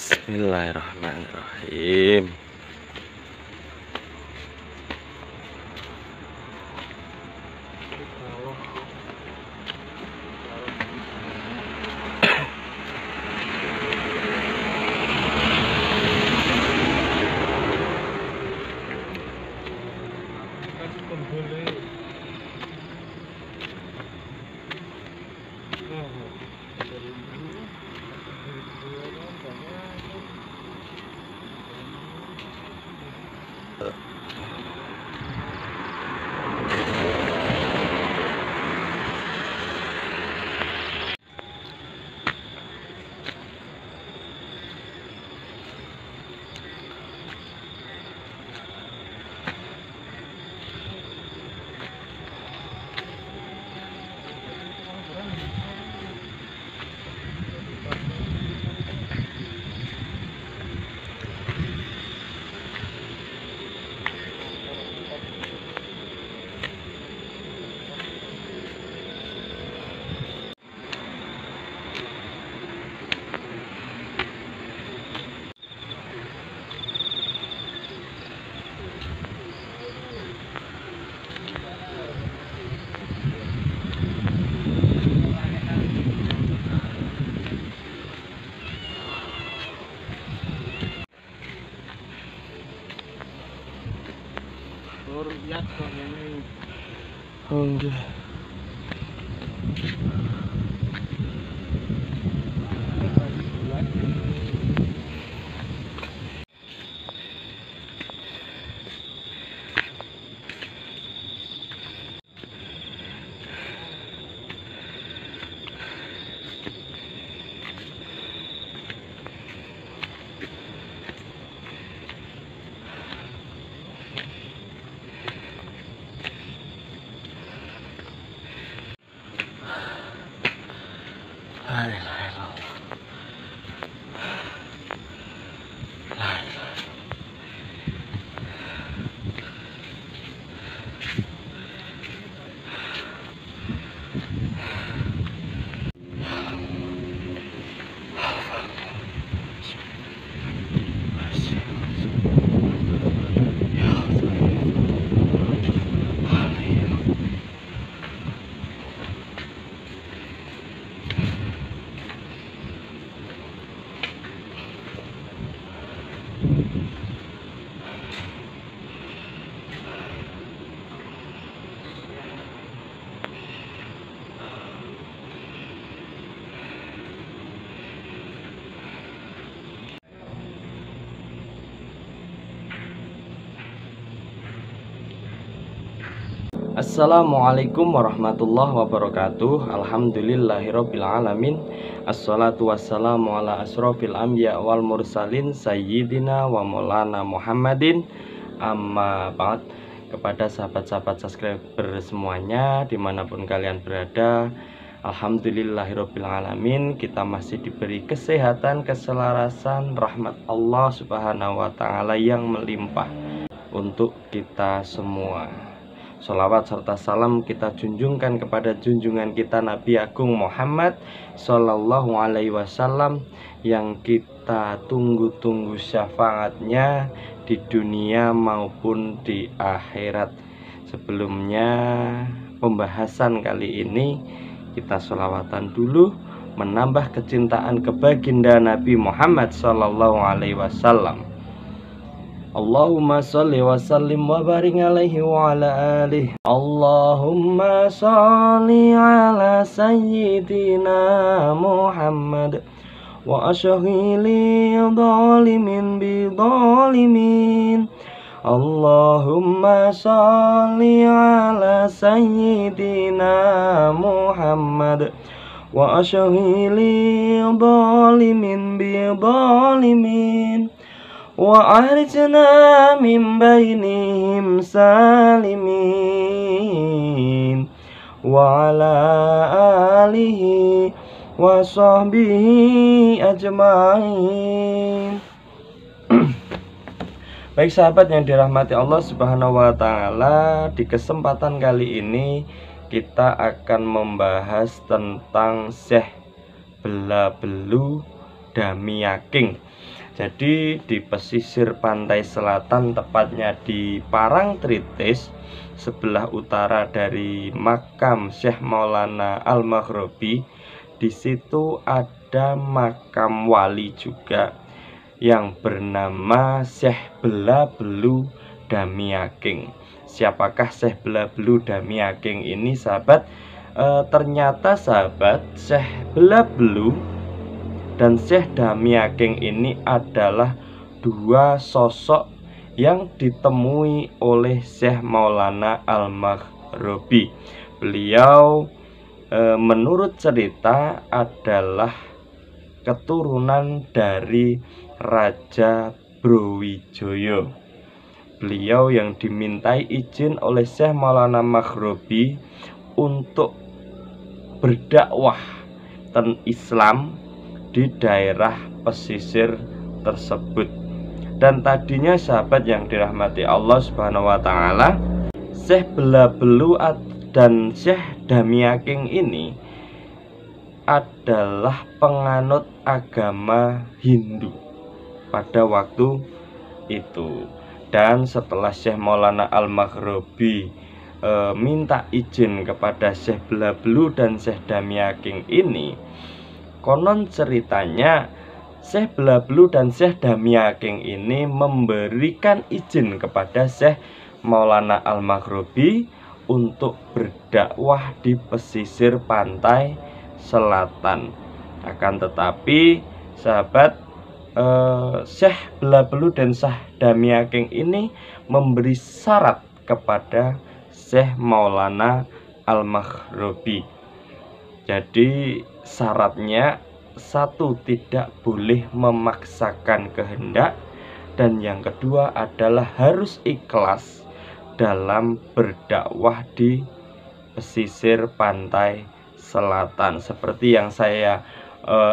Bismillahirrahmanirrahim. Oke. Assalamualaikum warahmatullahi wabarakatuh. Alhamdulillahirabbil alamin. Assalatu wassalamu ala asrofil anbiya wal mursalin sayyidina wa maulana Muhammadin. Amma ba'd. Kepada sahabat-sahabat subscriber semuanya dimanapun kalian berada, alhamdulillahirabbil alamin, kita masih diberi kesehatan, keselarasan, rahmat Allah subhanahu wa ta'ala yang melimpah untuk kita semua. Sholawat serta salam kita junjungkan kepada junjungan kita Nabi Agung Muhammad Sallallahu Alaihi Wasallam yang kita tunggu-tunggu syafaatnya di dunia maupun di akhirat. Sebelumnya pembahasan kali ini kita sholawatan dulu, menambah kecintaan ke baginda Nabi Muhammad Sallallahu Alaihi Wasallam. Allahumma sholli wa sallim wa barik alaihi wa ala alihi. Allahumma sholli ala sayyidina Muhammad wa ashghili dhalimin bi dhalimin. Allahumma sholli ala sayyidina Muhammad wa ashghili dhalimin bi dhalimin. Wa arijna min bainihim salimin wa ala alihi wa sahbihi ajmain. Baik sahabat yang dirahmati Allah subhanahu wa ta'ala, di kesempatan kali ini kita akan membahas tentang Syekh Bela Belu Damiyaking. Jadi di pesisir pantai selatan, tepatnya di Parangtritis, sebelah utara dari makam Syekh Maulana Al-Maghribi, di situ ada makam wali juga yang bernama Syekh Belabelu Damiaking. Siapakah Syekh Belabelu Damiaking ini, sahabat? Ternyata sahabat, Syekh Belabelu dan Syekh Damiaking ini adalah dua sosok yang ditemui oleh Syekh Maulana Al-Maghribi. Beliau menurut cerita adalah keturunan dari Raja Brawijaya. Beliau yang dimintai izin oleh Syekh Maulana Maghribi untuk berdakwah tentang Islam di daerah pesisir tersebut. Dan tadinya sahabat yang dirahmati Allah Subhanahu wa taala, Syekh Belabelu dan Syekh Damiaking ini adalah penganut agama Hindu pada waktu itu. Dan setelah Syekh Maulana Al-Maghribi minta izin kepada Syekh Belabelu dan Syekh Damiaking ini, konon ceritanya Syekh Belabelu dan Syekh Damiaking ini memberikan izin kepada Syekh Maulana Al-Maghribi untuk berdakwah di pesisir pantai selatan. Akan tetapi sahabat, Syekh Belabelu dan Syekh Damiaking ini memberi syarat kepada Syekh Maulana Al-Maghribi. Jadi syaratnya, satu, tidak boleh memaksakan kehendak, dan yang kedua adalah harus ikhlas dalam berdakwah di pesisir pantai selatan, seperti yang saya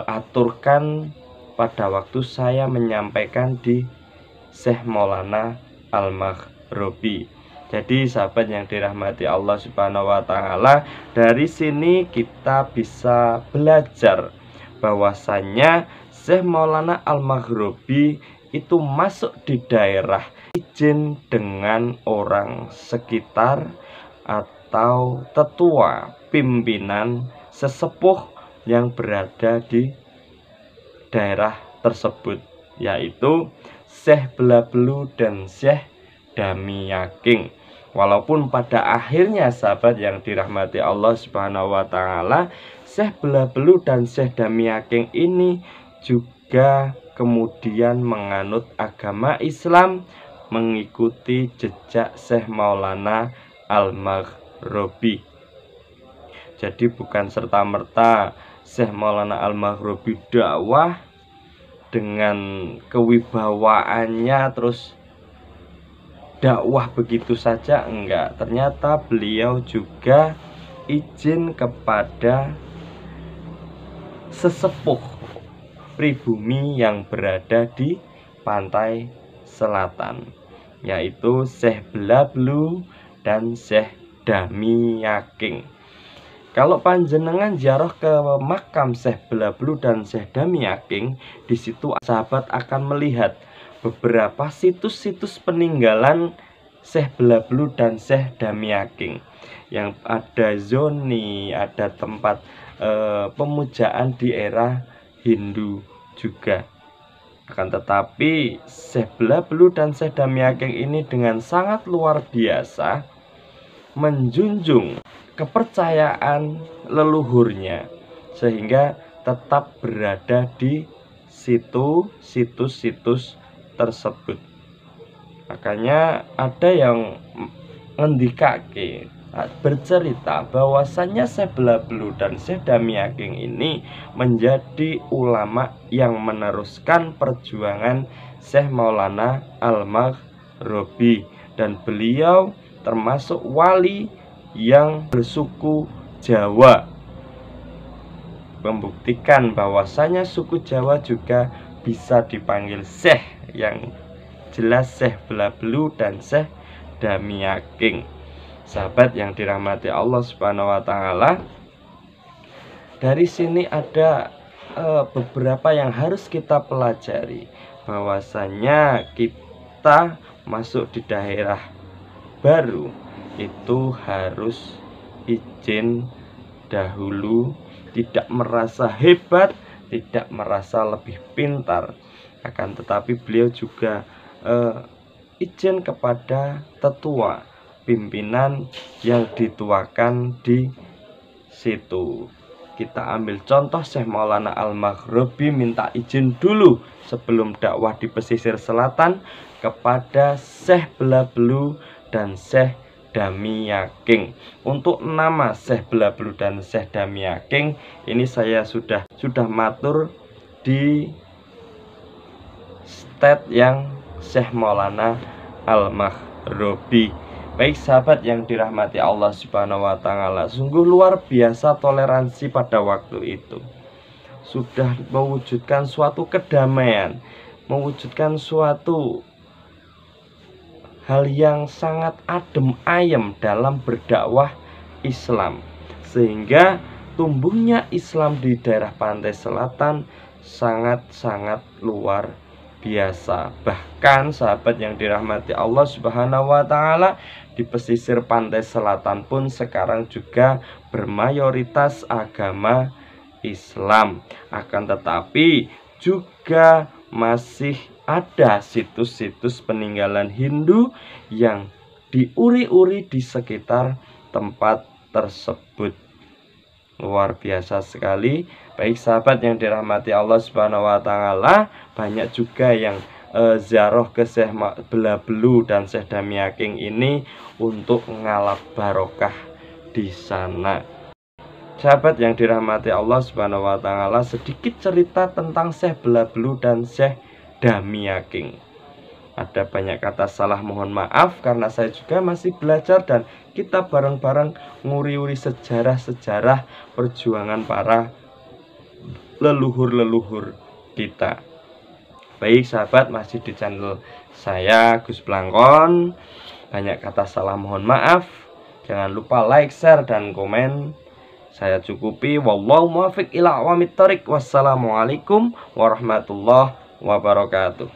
aturkan pada waktu saya menyampaikan di Syekh Maulana Al-Maghribi. Jadi sahabat yang dirahmati Allah Subhanahu wa taala, dari sini kita bisa belajar bahwasanya Syekh Maulana Al-Maghribi itu masuk di daerah izin dengan orang sekitar atau tetua pimpinan sesepuh yang berada di daerah tersebut, yaitu Syekh Belabelu dan Syekh Damiaking. Walaupun pada akhirnya sahabat yang dirahmati Allah Subhanahu wa taala, Syekh Belabelu dan Syekh Damiaking ini juga kemudian menganut agama Islam, mengikuti jejak Syekh Maulana Al-Maghribi. Jadi bukan serta-merta Syekh Maulana Al-Maghribi dakwah dengan kewibawaannya terus dakwah begitu saja, enggak. Ternyata beliau juga izin kepada sesepuh pribumi yang berada di pantai selatan, yaitu Syekh Belabelu dan Syekh Damiaking. Kalau panjenengan ziarah ke makam Syekh Belabelu dan Syekh Damiaking, di situ sahabat akan melihat beberapa situs-situs peninggalan Syekh Belabelu dan Syekh Damiaking, yang ada zoni, ada tempat pemujaan di era Hindu juga. Akan tetapi Syekh Belabelu dan Syekh Damiaking ini dengan sangat luar biasa menjunjung kepercayaan leluhurnya, sehingga tetap berada di situs-situs tersebut. Makanya ada yang ngendikake, bercerita bahwasannya Syekh Belabelu dan Syekh Damiaking ini menjadi ulama yang meneruskan perjuangan Syekh Maulana Al-Maghribi, dan beliau termasuk wali yang bersuku Jawa, membuktikan bahwasanya suku Jawa juga bisa dipanggil Syekh, yang jelas Syekh Belabelu dan Syekh Damiaking. Sahabat yang dirahmati Allah Subhanahu wa taala, dari sini ada beberapa yang harus kita pelajari, bahwasanya kita masuk di daerah baru itu harus izin dahulu, tidak merasa hebat, tidak merasa lebih pintar. Akan tetapi beliau juga izin kepada tetua, pimpinan yang dituakan di situ. Kita ambil contoh Syekh Maulana Al-Maghribi minta izin dulu sebelum dakwah di pesisir selatan kepada Syekh Belabelu dan Syekh Damiyaking. Untuk nama Syekh Belabelu dan Syekh Damiyaking ini saya sudah matur di state yang Syekh Maulana Al-Maghribi. Baik sahabat yang dirahmati Allah Subhanahu wa taala, sungguh luar biasa toleransi pada waktu itu. Sudah mewujudkan suatu kedamaian, mewujudkan suatu hal yang sangat adem ayem dalam berdakwah Islam, sehingga tumbuhnya Islam di daerah pantai selatan sangat-sangat luar biasa. Bahkan sahabat yang dirahmati Allah Subhanahu wa taala, di pesisir pantai selatan pun sekarang juga bermayoritas agama Islam. Akan tetapi juga masih ada situs-situs peninggalan Hindu yang diuri-uri di sekitar tempat tersebut. Luar biasa sekali. Baik sahabat yang dirahmati Allah Subhanahu wa taala, banyak juga yang ziarah ke Syekh Belabelu dan Syekh Damiyaking ini untuk ngalap barokah di sana. Sahabat yang dirahmati Allah Subhanahu wa taala, sedikit cerita tentang Syekh Belabelu dan Syekh Damiyaking. Ada banyak kata salah, mohon maaf karena saya juga masih belajar dan kita bareng-bareng nguri-uri sejarah-sejarah perjuangan para leluhur-leluhur kita. Baik sahabat, masih di channel saya Gus Blangkon. Banyak kata salah, mohon maaf. Jangan lupa like, share, dan komen. Saya cukupi. Wallahu muwaffiq ila aqwamit thoriq. Wassalamualaikum warahmatullahi wabarakatuh.